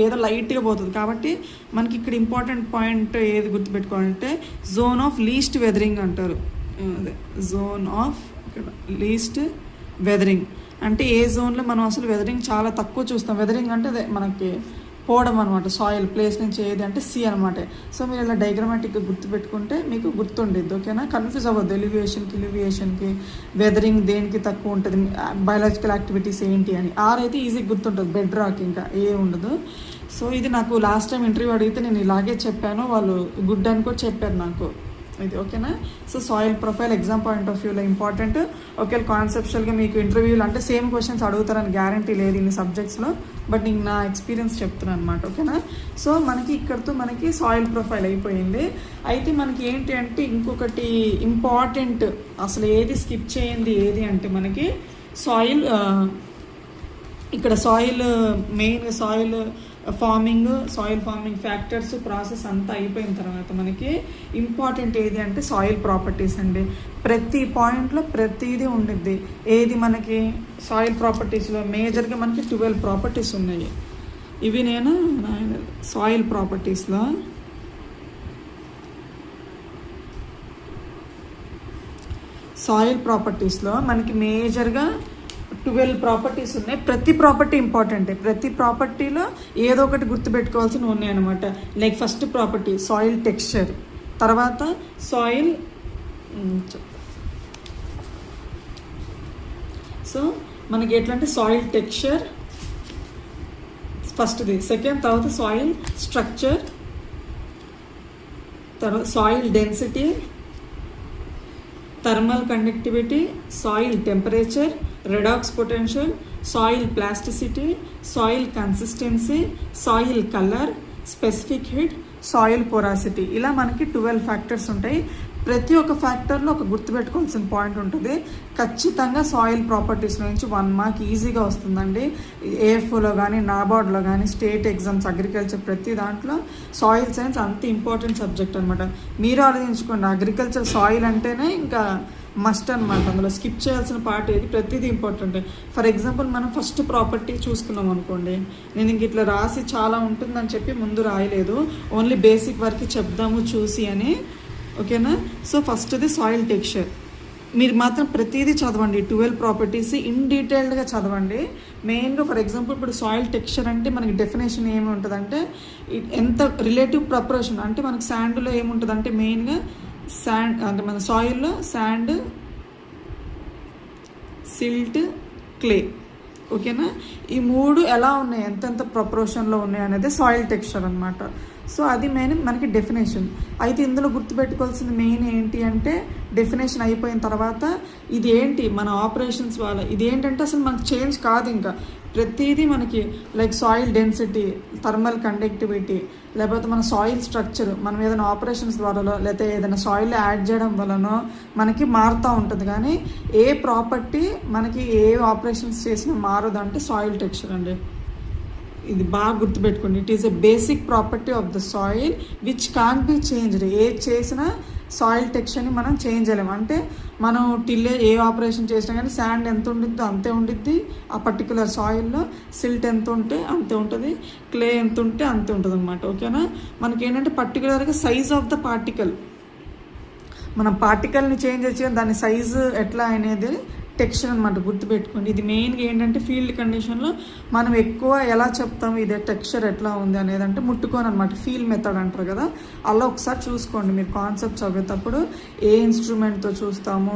ఏదో లైట్గా పోతుంది. కాబట్టి మనకి ఇక్కడ ఇంపార్టెంట్ పాయింట్ ఏది గుర్తుపెట్టుకోవాలంటే జోన్ ఆఫ్ లీస్ట్ వెదరింగ్ అంటారు. అదే జోన్ ఆఫ్ లీస్ట్ వెదరింగ్ అంటే ఏ జోన్లో మనం అసలు వెదరింగ్ చాలా తక్కువ చూస్తాం. వెదరింగ్ అంటే అదే మనకి పోవడం అనమాట, సాయిల్ ప్లేస్ నుంచి ఏది అంటే సి అనమాట. సో మీరు ఇలా డయాగ్రమాటిక్గా గుర్తుపెట్టుకుంటే మీకు గుర్తుండిద్ది. ఓకేనా. కన్ఫ్యూజ్ అవ్వద్దు ఎలివేషన్కి వెదరింగ్ దేనికి తక్కువ ఉంటుంది, బయాలజికల్ యాక్టివిటీస్ ఏంటి అని. ఆర్ అయితే ఈజీగా గుర్తుంటుంది, బెడ్ రాక్ ఇంకా ఏ ఉండదు. సో ఇది నాకు లాస్ట్ టైం ఇంటర్వ్యూ అడిగితే నేను ఇలాగే చెప్పాను, వాళ్ళు గుడ్ అని కూడా చెప్పారు నాకు ఇది. ఓకేనా. So soil profile exam point of వ్యూలో ఇంపార్టెంట్. ఒకవేళ కాన్సెప్చువల్గా మీకు ఇంటర్వ్యూలు అంటే సేమ్ క్వశ్చన్స్ అడుగుతారని గ్యారంటీ లేదు ఇన్ని సబ్జెక్ట్స్లో, బట్ నేను నా ఎక్స్పీరియన్స్ చెప్తున్నాను అనమాట. ఓకేనా. సో ఇక్కడితో మనకి సాయిల్ ప్రొఫైల్ అయిపోయింది. అయితే మనకి ఏంటి అంటే ఇంకొకటి ఇంపార్టెంట్, అసలు ఏది స్కిప్ చేయండి ఏది అంటే మనకి సాయిల్, ఇక్కడ soil main soil farming factors process అంతా అయిపోయిన తర్వాత మనకి ఇంపార్టెంట్ ఏది అంటే సాయిల్ ప్రాపర్టీస్ అండి. ప్రతి పాయింట్లో ప్రతిదీ ఉండిద్ది. ఏది మనకి సాయిల్ ప్రాపర్టీస్లో మేజర్గా మనకి 12 ప్రాపర్టీస్ ఉన్నాయి. ఇవి నేను సాయిల్ ప్రాపర్టీస్లో మనకి మేజర్గా 12 ప్రాపర్టీస్ ఉన్నాయి. ప్రతి ప్రాపర్టీ ఇంపార్టెంటే. ప్రతి ప్రాపర్టీలో ఏదో ఒకటి గుర్తుపెట్టుకోవాల్సినవి ఉన్నాయన్నమాట. Like first property soil texture, తర్వాత సాయిల్ సో మనకి ఎట్లా అంటే సాయిల్ టెక్స్చర్ ఫస్ట్ది, సెకండ్ తర్వాత సాయిల్ స్ట్రక్చర్, తర్వాత soil density, thermal conductivity, soil temperature, redox potential, soil plasticity, soil consistency, soil color, specific heat, soil porosity. ఇలా మనకి 12 ఫ్యాక్టర్స్ ఉంటాయి. ప్రతి ఒక్క ఫ్యాక్టర్లో ఒక గుర్తుపెట్టుకోవాల్సిన పాయింట్ ఉంటుంది. ఖచ్చితంగా సాయిల్ ప్రాపర్టీస్ నుంచి 1 మార్క్ ఈజీగా వస్తుందండి. ఏఎఫ్ఓలో కానీ నాబార్డ్లో కానీ స్టేట్ ఎగ్జామ్స్ అగ్రికల్చర్ ప్రతి దాంట్లో సాయిల్ సైన్స్ అంత ఇంపార్టెంట్ సబ్జెక్ట్ అనమాట. మీరు ఆలోచించుకోండి, అగ్రికల్చర్ సాయిల్ అంటేనే ఇంకా మస్ట్ అనమాట. అందులో స్కిప్ చేయాల్సిన పార్ట్ ఏది, ప్రతిదీ ఇంపార్టెంట్. ఫర్ ఎగ్జాంపుల్ మనం ఫస్ట్ ప్రాపర్టీ చూసుకున్నాం అనుకోండి, నేను ఇట్లా రాసి చాలా ఉంటుందని చెప్పి ముందు రాయలేదు, ఓన్లీ బేసిక్ వరకు చెప్దాము చూసి అని. ఓకేనా. సో ఫస్ట్ది సాయిల్ టెక్స్చర్. మీరు మాత్రం ప్రతిదీ చదవండి, 12 ప్రాపర్టీస్ ఇన్ డీటెయిల్డ్గా చదవండి. మెయిన్గా ఫర్ ఎగ్జాంపుల్ ఇప్పుడు సాయిల్ టెక్స్చర్ అంటే మనకి డెఫినేషన్ ఏమి ఉంటుందంటే ఎంత రిలేటివ్ ప్రపోర్షన్ అంటే మనకి శాండ్లో ఏముంటుందంటే మెయిన్గా శాండ్ అంటే మన సాయిల్లో శాండ్, సిల్ట్, క్లే. ఓకేనా. ఈ 3 ఎలా ఉన్నాయి, ఎంతెంత ప్రపోర్షన్లో ఉన్నాయి అనేది సాయిల్ టెక్స్చర్ అనమాట. సో అది మెయిన్ మనకి డెఫినేషన్. అయితే ఇందులో గుర్తుపెట్టుకోవాల్సింది మెయిన్ ఏంటి అంటే డెఫినేషన్ అయిపోయిన తర్వాత ఇది ఏంటి మన ఆపరేషన్స్ వల్ల ఇది ఏంటంటే అసలు మనకు చేంజ్ కాదు, ఇంకా ప్రతిదీ మనకి like soil density, thermal conductivity, లేకపోతే మన సాయిల్ స్ట్రక్చర్ మనం ఏదైనా ఆపరేషన్స్ ద్వారా లేకపోతే ఏదైనా సాయిల్ యాడ్ చేయడం వలన మనకి మారుతూ ఉంటుంది. కానీ ఏ ప్రాపర్టీ మనకి ఏ ఆపరేషన్స్ చేసినా మారదు అంటే సాయిల్ టెక్స్చర్ అండి. ఇది బాగా గుర్తుపెట్టుకోండి. It is a basic property of the soil which can be changed. ఏది చేసినా సాయిల్ టెక్స్చర్ని మనం చేంజ్ చేయలేము. అంటే మనం ఏ ఆపరేషన్ చేసినా కానీ శాండ్ ఎంత ఉండిద్దో అంతే ఉండిద్ది ఆ పర్టికులర్ సాయిల్లో, సిల్ట్ ఎంత ఉంటే అంతే ఉంటుంది, క్లే ఎంత ఉంటే అంతే ఉంటుంది అనమాట. ఓకేనా. మనకి ఏంటంటే పర్టికులర్గా సైజ్ ఆఫ్ ద పార్టికల్, మనం పార్టికల్ని చేంజ్ చేసి దాని సైజు ఎట్లా అనేది టెక్స్చర్ అనమాట. గుర్తుపెట్టుకోండి. ఇది మెయిన్గా ఏంటంటే ఫీల్డ్ కండిషన్లో మనం ఎక్కువ ఎలా చెప్తాము ఇదే టెక్స్చర్ ఎట్లా ఉంది అనేది అంటే ముట్టుకొని అనమాట, ఫీల్ మెథడ్ అంటారు కదా, అలా ఒకసారి చూసుకోండి మీరు కాన్సెప్ట్ చదివేటప్పుడు. ఏ ఇన్స్ట్రుమెంట్తో చూస్తాము,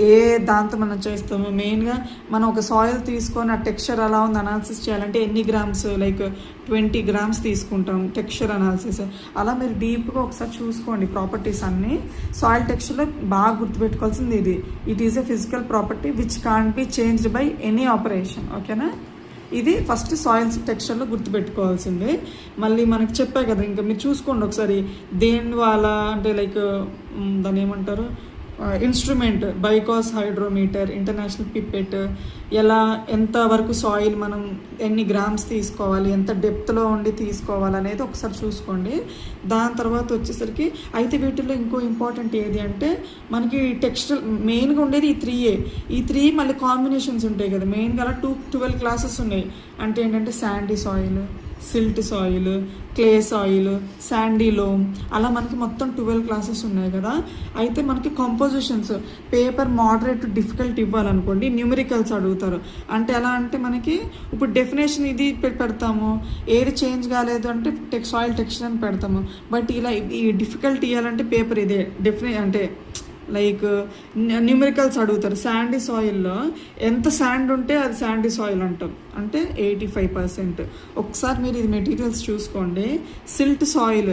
ఏ దాంతో మనం చేస్తాము. మెయిన్గా మనం ఒక సాయిల్ తీసుకొని ఆ టెక్స్చర్ ఎలా ఉంది అనాలిసిస్ చేయాలంటే ఎన్ని గ్రామ్స్, లైక్ 20 గ్రామ్స్ తీసుకుంటాం టెక్స్చర్ అనాలిసిస్. అలా మీరు డీప్గా ఒకసారి చూసుకోండి ప్రాపర్టీస్ అన్నీ. సాయిల్ టెక్స్చర్లో బాగా గుర్తుపెట్టుకోవాల్సింది ఇది. It is a physical property which can't be changed by any operation. ఓకేనా. ఇది ఫస్ట్ సాయిల్స్ టెక్స్చర్లో గుర్తుపెట్టుకోవాల్సిందే. మళ్ళీ మనకి చెప్పా కదా, ఇంకా మీరు చూసుకోండి ఒకసారి దేని వాళ్ళ అంటే లైక్ దాన్ని ఏమంటారు, ఇన్స్ట్రుమెంట్ బైకాస్ హైడ్రోమీటర్, ఇంటర్నేషనల్ పిపెట్, ఎలా ఎంత వరకు సాయిల్ మనం ఎన్ని గ్రామ్స్ తీసుకోవాలి, ఎంత డెప్త్లో ఉండి తీసుకోవాలి అనేది ఒకసారి చూసుకోండి. దాని తర్వాత వచ్చేసరికి అయితే వీటిల్లో ఇంకో ఇంపార్టెంట్ ఏది అంటే మనకి టెక్స్టైల్ మెయిన్గా ఉండేది ఈ త్రీ మళ్ళీ కాంబినేషన్స్ ఉంటాయి కదా. మెయిన్గా అలా 12 క్లాసెస్ ఉన్నాయి. అంటే ఏంటంటే sandy soil, silt soil, clay soil, sandy loam, అలా మనకి మొత్తం 12 క్లాసెస్ ఉన్నాయి కదా. అయితే మనకి కంపోజిషన్స్ పేపర్ మోడరేట్ డిఫికల్ట్ ఇవ్వాలనుకోండి, న్యూమరికల్స్ అడుగుతారు. అంటే ఎలా అంటే మనకి ఇప్పుడు డెఫినేషన్ ఇది పెడతాము, ఏది చేంజ్ కాలేదు అంటే సాయిల్ టెక్స్చర్ అని పెడతాము. బట్ ఇలా ఈ డిఫికల్ట్ ఇవ్వాలంటే పేపర్ ఇదే అంటే లైక్ న్యూమరికల్స్ అడుగుతారు. శాండీ సాయిల్లో ఎంత శాండ్ ఉంటే అది శాండీ సాయిల్ అంటాం, అంటే 85%. ఒకసారి మీరు ఇది మెటీరియల్స్ చూసుకోండి. సిల్ట్ సాయిల్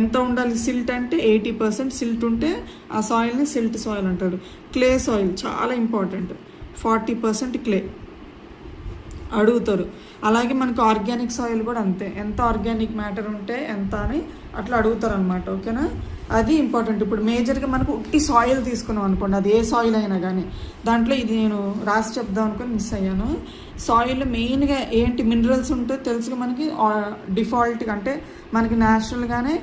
ఎంత ఉండాలి, సిల్ట్ అంటే 80% సిల్ట్ ఉంటే ఆ సాయిల్ని సిల్ట్ సాయిల్ అంటారు. క్లే సాయిల్ చాలా ఇంపార్టెంట్, 40% క్లే అడుగుతారు. అలాగే మనకు ఆర్గానిక్ సాయిల్ కూడా అంతే, ఎంత ఆర్గానిక్ మ్యాటర్ ఉంటే ఎంత అని అట్లా అడుగుతారు అనమాట. ఓకేనా, అది ఇంపార్టెంట్. ఇప్పుడు మేజర్గా మనకు ఉట్టి సాయిల్ తీసుకున్నాం అనుకోండి, అది ఏ సాయిల్ అయినా కానీ, దాంట్లో ఇది నేను రాసి చెప్దాం అనుకొని మిస్ అయ్యాను. సాయిల్ మెయిన్గా ఏంటి మినరల్స్ ఉంటే తెలుసుగా మనకి డిఫాల్ట్గా అంటే మనకి న్యాచురల్గానే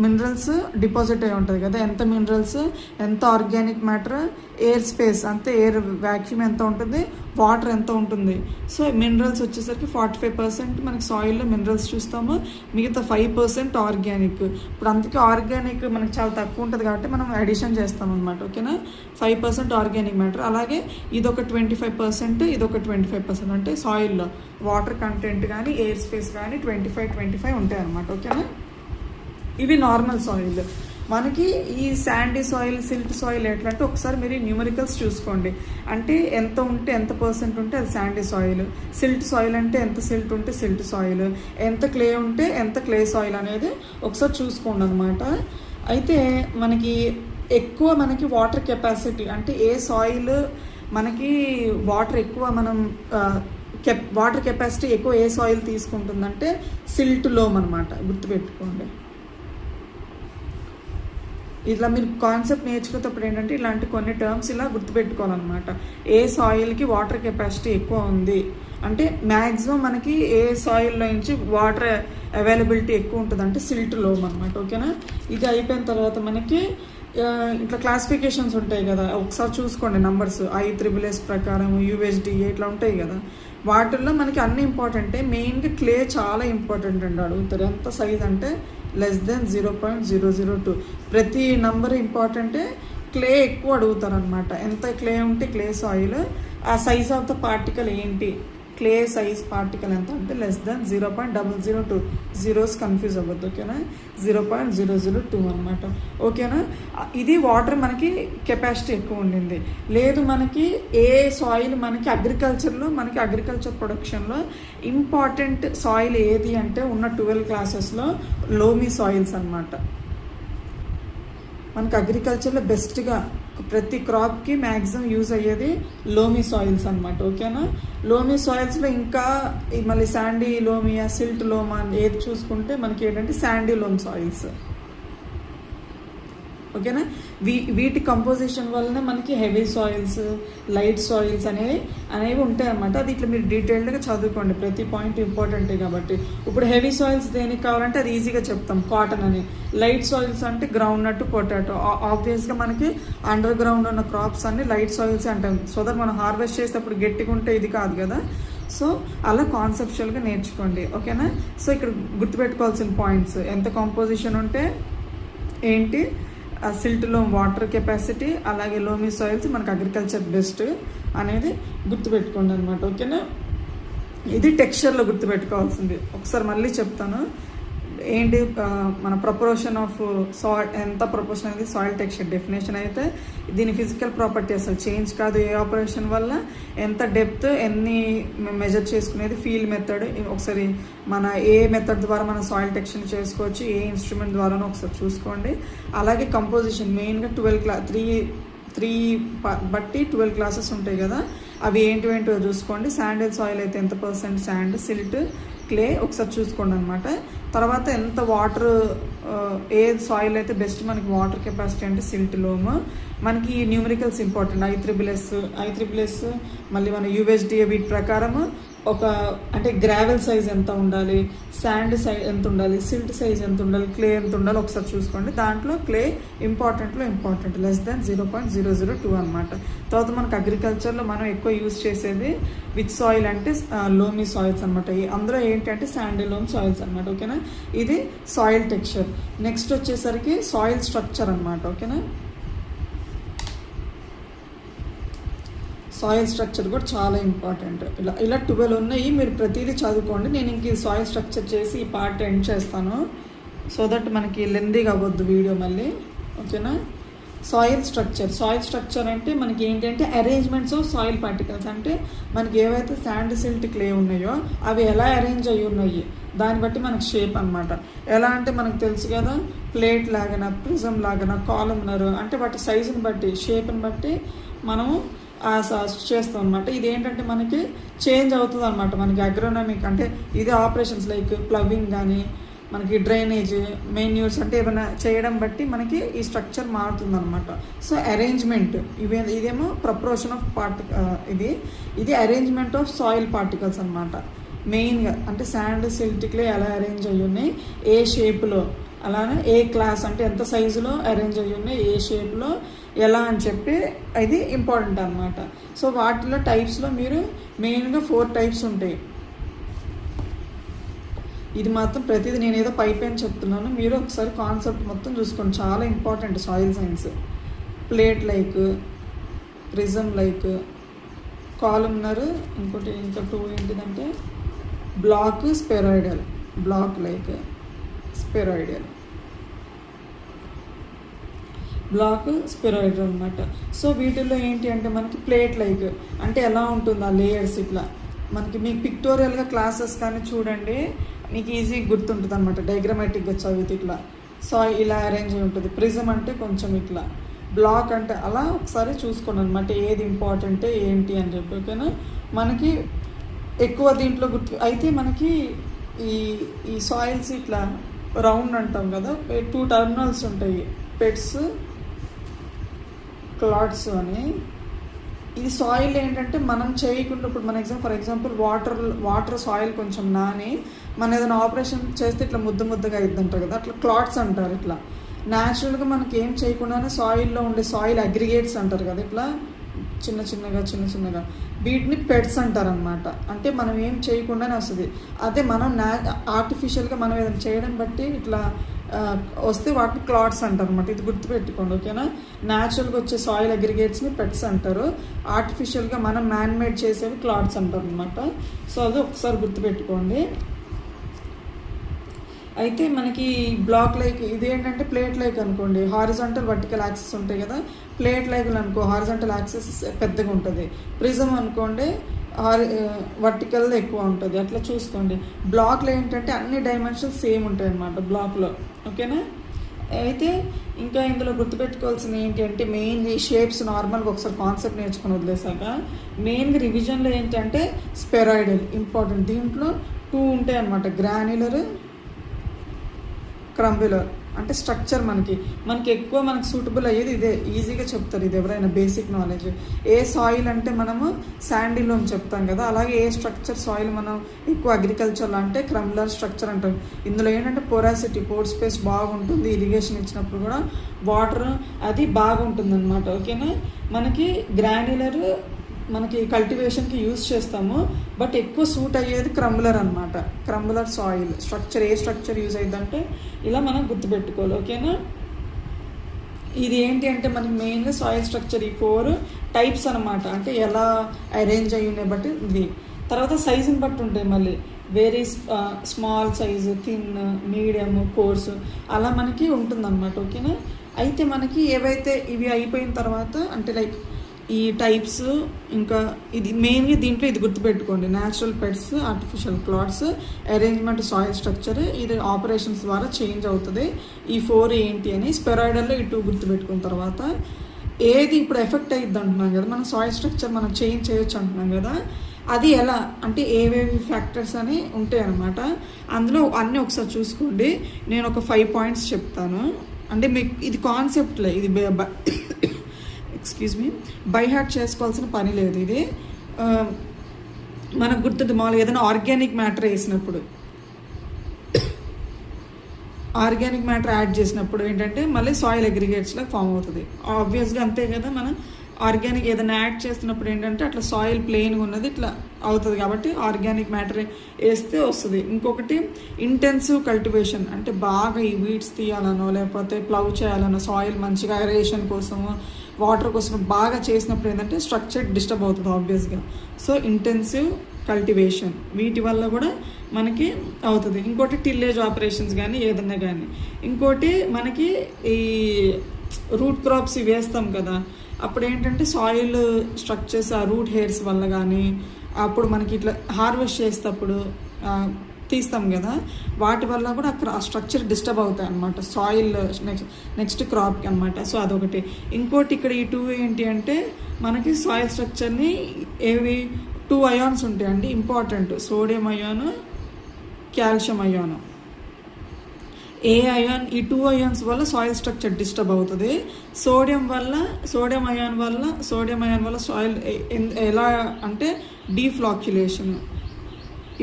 మినరల్స్ డిపాజిట్ అయి ఉంటుంది కదా. ఎంత మినరల్స్, ఎంత ఆర్గానిక్ మ్యాటర్, ఎయిర్ స్పేస్ అంతే, ఎయిర్ వ్యాక్యూమ్ ఎంత ఉంటుంది, వాటర్ ఎంత ఉంటుంది. సో మినరల్స్ వచ్చేసరికి 45% మనకి సాయిల్లో మినరల్స్ చూస్తాము, మిగతా 5% ఆర్గానిక్. ఇప్పుడు అందుకే ఆర్గానిక్ మనకి చాలా తక్కువ ఉంటుంది కాబట్టి మనం అడిషన్ చేస్తాం అనమాట. ఓకేనా, 5% ఆర్గానిక్ మ్యాటర్. అలాగే ఇదొక 25%, ఇదొక 25%. అంటే సాయిల్లో వాటర్ కంటెంట్ కానీ ఎయిర్ స్పేస్ కానీ 25 ఉంటాయి అనమాట. ఓకేనా, ఇవి నార్మల్ సాయిల్. మనకి ఈ శాండీ సాయిల్, సిల్ట్ సాయిల్ ఎట్లా అంటే ఒకసారి మీరు న్యూమరికల్స్ చూసుకోండి. అంటే ఎంత ఉంటే ఎంత పర్సెంట్ ఉంటే అది శాండీ సాయిల్, సిల్ట్ సాయిల్ అంటే ఎంత సిల్ట్ ఉంటే సిల్ట్ సాయిల్, ఎంత క్లే ఉంటే ఎంత క్లే సాయిల్ అనేది ఒకసారి చూసుకోండి అనమాట. అయితే మనకి ఎక్కువ మనకి వాటర్ కెపాసిటీ అంటే ఏ సాయిల్ మనకి వాటర్ ఎక్కువ మనం వాటర్ కెపాసిటీ ఎక్కువ ఏ సాయిల్ తీసుకుంటుందంటే సిల్ట్ లోమ్ అనమాట, గుర్తుపెట్టుకోండి. ఇట్లా మీరు కాన్సెప్ట్ నేర్చుకునేటప్పుడు ఏంటంటే ఇలాంటి కొన్ని టర్మ్స్ ఇలా గుర్తుపెట్టుకోవాలన్నమాట. ఏ సాయిల్కి వాటర్ కెపాసిటీ ఎక్కువ ఉంది అంటే మ్యాక్సిమం మనకి ఏ సాయిల్లో నుంచి వాటర్ అవైలబిలిటీ ఎక్కువ ఉంటుంది అంటే సిల్ట్ లోమ్ అనమాట. ఓకేనా, ఇది అయిపోయిన తర్వాత మనకి ఇట్లా క్లాసిఫికేషన్స్ ఉంటాయి కదా, ఒకసారి చూసుకోండి నంబర్స్ ISSS ప్రకారం USDA ఇట్లా ఉంటాయి కదా. వాటిల్లో మనకి అన్ని ఇంపార్టెంటే, మెయిన్గా క్లే చాలా ఇంపార్టెంట్ అండి. అడుగుతారు ఎంత సైజ్ అంటే <0.002. ప్రతి నంబర్ ఇంపార్టెంటే, క్లే ఎక్కువ అడుగుతారు అనమాట. ఎంత క్లే ఉంటే క్లే సాయిల్, ఆ సైజ్ ఆఫ్ ద పార్టికల్ ఏంటి, క్లే సైజ్ పార్టికల్ ఎంత అంటే <0.002. జీరోస్ కన్ఫ్యూజ్ అవ్వద్దు. ఓకేనా, 0.002 అనమాట. ఓకేనా, ఇది వాటర్ మనకి కెపాసిటీ ఎక్కువ ఉండింది. లేదు మనకి ఏ సాయిల్ మనకి అగ్రికల్చర్ ప్రొడక్షన్లో ఇంపార్టెంట్ సాయిల్ ఏది అంటే ఉన్న 12 క్లాసెస్లో లోమీ సాయిల్స్ అనమాట. మనకి అగ్రికల్చర్లో బెస్ట్గా ప్రతి క్రాప్కి మ్యాక్సిమం యూజ్ అయ్యేది లోమీ సాయిల్స్ అనమాట. ఓకేనా, లోమీ సాయిల్స్లో ఇంకా మళ్ళీ శాండీ లోమియా, సిల్ట్ లోమా ఏది చూసుకుంటే మనకి ఏంటంటే శాండీ లోమ్ సాయిల్స్. ఓకేనా, వీటి కంపోజిషన్ వల్లనే మనకి హెవీ సాయిల్స్, లైట్ సాయిల్స్ అనేవి ఉంటాయి అన్నమాట. అది ఇట్లా మీరు డీటెయిల్డ్గా చదువుకోండి, ప్రతి పాయింట్ ఇంపార్టెంటే కాబట్టి. ఇప్పుడు హెవీ సాయిల్స్ దేనికి కావాలంటే అది ఈజీగా చెప్తాం, కాటన్ అని. లైట్ సాయిల్స్ అంటే గ్రౌండ్ నట్, పొటాటో. ఆబ్వియస్గా మనకి అండర్ గ్రౌండ్ ఉన్న క్రాప్స్ అన్ని లైట్ సాయిల్స్ అంటాం. సో దట్ మనం హార్వెస్ట్ చేసేటప్పుడు గట్టిగా ఉంటే ఇది కాదు కదా. సో అలా కాన్సెప్చువల్గా నేర్చుకోండి. ఓకేనా, సో ఇక్కడ గుర్తుపెట్టుకోవాల్సిన పాయింట్స్, ఎంత కాంపోజిషన్ ఉంటే ఏంటి, సిల్ట్లో వాటర్ కెపాసిటీ, అలాగే లోమీ సాయిల్స్ మనకు అగ్రికల్చర్ బెస్ట్ అనేది గుర్తుపెట్టుకోండి అనమాట. ఓకేనా, ఇది టెక్స్చర్లో గుర్తుపెట్టుకోవాల్సింది. ఒకసారి మళ్ళీ చెప్తాను ఏంటి, మన ప్రపోర్షన్ ఆఫ్ సాయిల్ ఎంత ప్రపోర్షన్ అనేది సాయిల్ టెక్స్చర్ డెఫినేషన్. అయితే దీని ఫిజికల్ ప్రాపర్టీ అసలు చేంజ్ కాదు ఏ ఆపరేషన్ వల్ల, ఎంత డెప్త్ ఎన్ని మెజర్ చేసుకునేది ఫీల్డ్ మెథడ్. ఒకసారి మన ఏ మెథడ్ ద్వారా మనం సాయిల్ టెక్స్చర్ చేసుకోవచ్చు, ఏ ఇన్స్ట్రుమెంట్ ద్వారానో ఒకసారి చూసుకోండి. అలాగే కంపోజిషన్ మెయిన్గా 3 బట్టి 12 క్లాసెస్ ఉంటాయి కదా, అవి ఏంటివేంటో చూసుకోండి. శాండిల్ సాయిల్ అయితే ఎంత పర్సెంట్ శాండ్, సిల్ట్, క్లే ఒకసారి చూసుకోండి అనమాట. తర్వాత ఎంత వాటర్, ఏ సాయిల్ అయితే బెస్ట్ మనకి వాటర్ కెపాసిటీ అంటే సిల్ట్, లోమ్. మనకి న్యూమరికల్స్ ఇంపార్టెంట్, ఐ3ప్లస్ మళ్ళీ మన యూఎస్డిఏ వీటి ప్రకారం ఒక అంటే గ్రావెల్ సైజ్ ఎంత ఉండాలి, శాండ్ సైజ్ ఎంత ఉండాలి, సిల్ట్ సైజ్ ఎంత ఉండాలి, క్లే ఎంత ఉండాలి ఒకసారి చూసుకోండి. దాంట్లో క్లే ఇంపార్టెంట్ <0.002 అనమాట. తర్వాత మనకు అగ్రికల్చర్లో మనం ఎక్కువ యూజ్ చేసేది విచ్ సాయిల్ అంటే లోమీ సాయిల్స్ అనమాట. అందులో ఏంటంటే శాండీ లోమ్ సాయిల్స్ అనమాట. ఓకేనా, ఇది సాయిల్ టెక్స్చర్. నెక్స్ట్ వచ్చేసరికి సాయిల్ స్ట్రక్చర్ అనమాట. ఓకేనా, సాయిల్ స్ట్రక్చర్ కూడా చాలా ఇంపార్టెంట్. ఇలా 12 ఉన్నాయి, మీరు ప్రతిదీ చదువుకోండి. నేను ఇంక సాయిల్ స్ట్రక్చర్ చేసి ఈ పార్ట్ ఎండ్ చేస్తాను, సో దట్ మనకి లెందీగా అవ్వద్దు వీడియో మళ్ళీ. ఓకేనా, సాయిల్ స్ట్రక్చర్ అంటే మనకి ఏంటంటే అరేంజ్మెంట్స్ ఆఫ్ సాయిల్ పార్టికల్స్. అంటే మనకి ఏవైతే శాండ్, సిల్ట్, క్లే ఉన్నాయో అవి ఎలా అరేంజ్ అయ్యి ఉన్నాయి దాన్ని బట్టి మనకి షేప్ అనమాట. ఎలా అంటే మనకు తెలుసు కదా, ప్లేట్ లాగన, ప్రిజం లాగన, కాలమ్నర్ అంటే వాటి సైజుని బట్టి, షేప్ని బట్టి మనము చేస్తాం అనమాట. ఇది ఏంటంటే మనకి చేంజ్ అవుతుంది అనమాట. మనకి అగ్రోనమిక్ అంటే ఇది ఆపరేషన్స్ లైక్ ప్లవింగ్ కానీ, మనకి డ్రైనేజ్, మెన్యూర్స్ అంటే ఏమైనా చేయడం బట్టి మనకి ఈ స్ట్రక్చర్ మారుతుంది అనమాట. సో అరేంజ్మెంట్ ఇదేమో ప్రపోర్షన్ ఆఫ్ ఇది అరేంజ్మెంట్ ఆఫ్ సాయిల్ పార్టికల్స్ అనమాట. మెయిన్గా అంటే శాండ్, సిల్ట్, క్లే ఎలా అరేంజ్ అయ్యి ఉన్నాయి, ఏ షేప్లో, అలానే ఏ క్లాస్ అంటే ఎంత సైజులో అరేంజ్ అయ్యి ఉన్నాయి, ఏ షేప్లో ఎలా అని చెప్పి ఇది ఇంపార్టెంట్ అనమాట. సో వాటిలో టైప్స్లో మీరు మెయిన్గా 4 టైప్స్ ఉంటాయి. ఇది మాత్రం ప్రతిదీ నేను ఏదో పైపైన చెప్తున్నాను, మీరు ఒకసారి కాన్సెప్ట్ మొత్తం చూసుకోండి, చాలా important soil science. Plate like, prism like, columnar, ఇంకా 2 ఏంటిదంటే బ్లాక్ స్పెరాయిడల్, బ్లాక్ లైక్ స్పెరాయిడల్, బ్లాక్ స్పెరాయిడల్ అనమాట. సో వీటిల్లో ఏంటి అంటే మనకి ప్లేట్ లైక్ అంటే ఎలా ఉంటుంది ఆ లేయర్స్, ఇట్లా మనకి మీకు పిక్టోరియల్గా క్లాసెస్ కానీ చూడండి, మీకు ఈజీగా గుర్తుంటుంది అనమాట. డయాగ్రమాటిక్గా చదివితే ఇట్లా ఇలా అరేంజ్ అయి ఉంటుంది. ప్రిజం అంటే కొంచెం ఇట్లా, బ్లాక్ అంటే అలా ఒకసారి చూసుకోండి అనమాట, ఏది ఇంపార్టెంట్ ఏంటి అని చెప్పి. ఓకేనా, మనకి ఎక్కువ దీంట్లో అయితే మనకి ఈ సాయిల్స్ ఇట్లా రౌండ్ అంటాం కదా, 2 టర్మినల్స్ ఉంటాయి, పెట్స్, క్లాడ్స్ అని. ఈ సాయిల్ ఏంటంటే మనం చేయకుండా ఇప్పుడు మన ఫర్ ఎగ్జాంపుల్ వాటర్ సాయిల్ కొంచెం నాని మనం ఏదైనా ఆపరేషన్ చేస్తే ఇట్లా ముద్దగా అయిద్దంటారు కదా, అట్లా క్లాట్స్ అంటారు. ఇట్లా న్యాచురల్గా మనకి ఏం చేయకుండానే సాయిల్లో ఉండే సాయిల్ అగ్రిగేట్స్ అంటారు కదా, ఇట్లా చిన్నగా వీటిని పెట్స్ అంటారనమాట. అంటే మనం ఏం చేయకుండానే వస్తుంది. అదే మనం ఆర్టిఫిషియల్గా మనం ఏదైనా చేయడం బట్టి ఇట్లా వస్తే వాటిని క్లాట్స్ అంటారు అనమాట. ఇది గుర్తుపెట్టుకోండి. ఓకేనా, న్యాచురల్గా వచ్చే సాయిల్ అగ్రిగేట్స్ని పెట్స్ అంటారు, ఆర్టిఫిషియల్గా మనం మ్యాన్మేడ్ చేసేవి క్లాట్స్ అంటారు అనమాట. సో అది ఒకసారి గుర్తుపెట్టుకోండి. అయితే మనకి బ్లాక్ లైక్ ఇది ఏంటంటే ప్లేట్ లైక్ అనుకోండి, హారిజాంటల్ వర్టికల్ యాక్సెస్ ఉంటాయి కదా, ప్లేట్ లైక్లు అనుకో హారిజాంటల్ యాక్సెస్ పెద్దగా ఉంటుంది. ప్రిజం అనుకోండి వర్టికల్ ఎక్కువ ఉంటుంది. అట్లా చూసుకోండి. బ్లాక్లో ఏంటంటే అన్ని డైమెన్షన్స్ సేమ్ ఉంటాయి అన్నమాట బ్లాక్లో. ఓకేనా, అయితే ఇంకా ఇందులో గుర్తుపెట్టుకోవాల్సింది ఏంటి అంటే మెయిన్ ఈ షేప్స్ నార్మల్గా ఒకసారి కాన్సెప్ట్ నేర్చుకుని వదిలేసాక మెయిన్గా రివిజన్లో ఏంటంటే స్పెరాయిడల్ ఇంపార్టెంట్. దీంట్లో 2 ఉంటాయి అన్నమాట, గ్రాన్యులర్, క్రంబులర్. అంటే స్ట్రక్చర్ మనకి ఎక్కువ మనకి సూటబుల్ అయ్యేది ఇదే, ఈజీగా చెప్తారు ఇది ఎవరైనా బేసిక్ నాలెడ్జ్. ఏ సాయిల్ అంటే మనము శాండీలో చెప్తాం కదా, అలాగే ఏ స్ట్రక్చర్ సాయిల్ మనం ఎక్కువ అగ్రికల్చర్లో అంటే క్రంబులర్ స్ట్రక్చర్ అంటాం. ఇందులో ఏంటంటే పోరాసిటీ, పోర్ స్పేస్ బాగుంటుంది, ఇరిగేషన్ ఇచ్చినప్పుడు కూడా వాటర్ అది బాగుంటుంది అనమాట. ఓకేనా, మనకి గ్రాన్యులర్ మనకి కల్టివేషన్కి యూజ్ చేస్తాము, బట్ ఎక్కువ సూట్ అయ్యేది క్రంబులర్ అనమాట. క్రంబులర్ సాయిల్ స్ట్రక్చర్, ఏ స్ట్రక్చర్ యూజ్ అయ్యిందంటే ఇలా మనం గుర్తుపెట్టుకోవాలి. ఓకేనా, ఇది ఏంటి అంటే మనకి మెయిన్గా సాయిల్ స్ట్రక్చర్ ఈ 4 టైప్స్ అనమాట. అంటే ఎలా అరేంజ్ అయ్యి ఉన్నాయి బట్టి ఇది. తర్వాత సైజుని బట్టి ఉంటాయి మళ్ళీ, very small size, thin, medium, course అలా మనకి ఉంటుందన్నమాట. ఓకేనా, అయితే మనకి ఏవైతే ఇవి అయిపోయిన తర్వాత అంటే లైక్ ఈ టైప్స్, ఇంకా ఇది మెయిన్గా దీంట్లో ఇది గుర్తుపెట్టుకోండి, natural peds, artificial clods, arrangement soil structure, ఇది ఆపరేషన్స్ ద్వారా చేంజ్ అవుతుంది. ఈ 4 ఏంటి అని స్పెరాయిడల్లో ఈ 2 గుర్తుపెట్టుకున్న తర్వాత ఏది ఇప్పుడు ఎఫెక్ట్ అయ్యిద్ది అంటున్నాం కదా, మన సాయిల్ స్ట్రక్చర్ మనం చేంజ్ చేయొచ్చు అంటున్నాం కదా, అది ఎలా అంటే ఏవేవి ఫ్యాక్టర్స్ అని ఉంటాయి అన్నమాట. అందులో అన్నీ ఒకసారి చూసుకోండి. నేను ఒక 5 పాయింట్స్ చెప్తాను. అంటే మీకు ఇది కాన్సెప్ట్లే, ఇది ఎక్స్క్యూజ్ మీ, బై హార్ట్ చేసుకోవాల్సిన పని లేదు. ఇది మనకు గుర్తుంది మామూలుగా ఏదైనా ఆర్గానిక్ మ్యాటర్ వేసినప్పుడు, ఆర్గానిక్ మ్యాటర్ యాడ్ చేసినప్పుడు ఏంటంటే మళ్ళీ సాయిల్ అగ్రిగేట్స్లో ఫామ్ అవుతుంది. ఆబ్వియస్గా అంతే కదా, మనం ఆర్గానిక్ ఏదైనా యాడ్ చేస్తున్నప్పుడు ఏంటంటే అట్లా సాయిల్ ప్లెయిన్గా ఉన్నది ఇట్లా అవుతుంది, కాబట్టి ఆర్గానిక్ మ్యాటర్ వేస్తే వస్తుంది. ఇంకొకటి ఇంటెన్సివ్ కల్టివేషన్, అంటే బాగా ఈ వీడ్స్ తీయాలనో లేకపోతే ప్లవ్ చేయాలనో, సాయిల్ మంచిగా ఏరేషన్ కోసము వాటర్ కోసం బాగా చేసినప్పుడు ఏంటంటే స్ట్రక్చర్ డిస్టర్బ్ అవుతుంది ఆబ్వియస్గా. సో ఇంటెన్సివ్ కల్టివేషన్ వీటి వల్ల కూడా మనకి అవుతుంది. ఇంకోటి టిల్లేజ్ ఆపరేషన్స్ కానీ ఏదన్నా కానీ. ఇంకోటి మనకి ఈ రూట్ క్రాప్స్ వేస్తాం కదా, అప్పుడు ఏంటంటే సాయిల్ స్ట్రక్చర్స్ ఆ రూట్ హెయిర్స్ వల్ల కానీ, అప్పుడు మనకి ఇట్లా హార్వెస్ట్ చేసేటప్పుడు తీస్తాం కదా, వాటి వల్ల కూడా అక్కడ ఆ స్ట్రక్చర్ డిస్టర్బ్ అవుతాయి అన్నమాట సాయిల్ నెక్స్ట్ క్రాప్కి అనమాట. సో అదొకటి. ఇంకోటి ఇక్కడ ఈ 2 ఏంటి అంటే మనకి సాయిల్ స్ట్రక్చర్ని ఏవి 2 అయాన్స్ ఉంటాయండి important, sodium ion, calcium ion. ఏ అయాన్, ఈ 2 అయాన్స్ వల్ల సాయిల్ స్ట్రక్చర్ డిస్టర్బ్ అవుతుంది. సోడియం అయాన్ వల్ల సాయిల్ ఎలా అంటే డీఫ్లాక్యులేషన్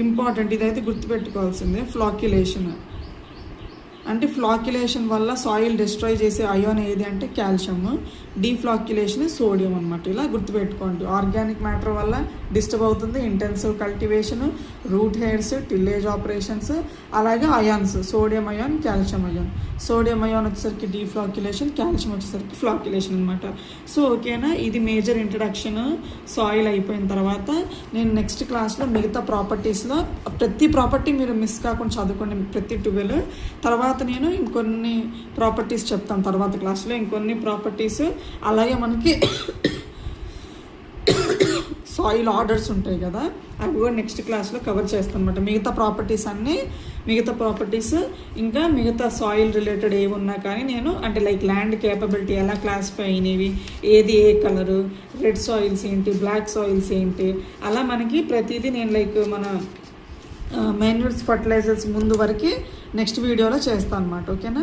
ఇంపార్టెంట్, ఇదైతే గుర్తుపెట్టుకోవాల్సిందే. ఫ్లాక్యులేషన్ అంటే ఫ్లాక్యులేషన్ వల్ల సాయిల్ డిస్ట్రాయ్ చేసే అయాన్ ఏది అంటే కాల్షియం, డీఫ్లాక్యులేషన్ సోడియం అనమాట. ఇలా గుర్తుపెట్టుకోండి. ఆర్గానిక్ మ్యాటర్ వల్ల డిస్టర్బ్ అవుతుంది, intensive cultivation, root hairs, tillage operations, అలాగే ions, sodium ion, calcium ion. Sodium ion వచ్చేసరికి డీఫ్లాక్యులేషన్, కాల్షియం వచ్చేసరికి ఫ్లాక్యులేషన్ అనమాట. సో ఓకేనా, ఇది మేజర్ ఇంట్రడక్షన్. సాయిల్ అయిపోయిన తర్వాత నేను నెక్స్ట్ క్లాస్లో మిగతా ప్రాపర్టీస్లో ప్రతి ప్రాపర్టీ మీరు మిస్ కాకుండా చదువుకోండి, ప్రతి 12. తర్వాత నేను ఇంకొన్ని ప్రాపర్టీస్ చెప్తాను తర్వాత క్లాస్లో, ఇంకొన్ని ప్రాపర్టీస్. అలాగే మనకి సాయిల్ ఆర్డర్స్ ఉంటాయి కదా, అవి కూడా నెక్స్ట్ క్లాస్లో కవర్ చేస్తాను అనమాట. మిగతా ప్రాపర్టీస్ ఇంకా మిగతా సాయిల్ రిలేటెడ్ ఏవి ఉన్నా కానీ నేను అంటే లైక్ ల్యాండ్ కేపబిలిటీ ఎలా క్లాసిఫై అయినవి, ఏది ఏ కలరు, రెడ్ సాయిల్స్ ఏంటి, బ్లాక్ సాయిల్స్ ఏంటి, అలా మనకి ప్రతిదీ నేను లైక్ మన మాన్యూర్స్ ఫర్టిలైజర్స్ ముందు వరకు నెక్స్ట్ వీడియోలో చేస్తాను అనమాట. ఓకేనా,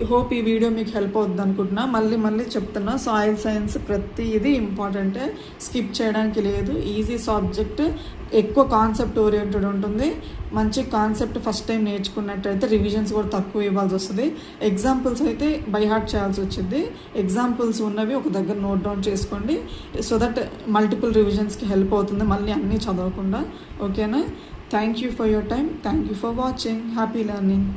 హోప్ ఈ వీడియో మీకు హెల్ప్ అవుతుంది అనుకుంటున్నా. మళ్ళీ చెప్తున్నా, సాయిల్ సైన్స్ ప్రతి ఇది ఇంపార్టెంటే, స్కిప్ చేయడానికి లేదు. ఈజీ సబ్జెక్ట్, ఎక్కువ కాన్సెప్ట్ ఓరియంటెడ్ ఉంటుంది. మంచి కాన్సెప్ట్ ఫస్ట్ టైం నేర్చుకున్నట్టయితే రివిజన్స్ కూడా తక్కువ ఇవ్వాల్సి వస్తుంది. ఎగ్జాంపుల్స్ అయితే బై హార్ట్ చేయాల్సి వచ్చింది. ఎగ్జాంపుల్స్ ఉన్నవి ఒక దగ్గర నోట్ డౌన్ చేసుకోండి, సో దట్ మల్టిపుల్ రివిజన్స్కి హెల్ప్ అవుతుంది, మళ్ళీ అన్నీ చదవకుండా. ఓకేనా, thank you for your time, thank you for watching, happy learning.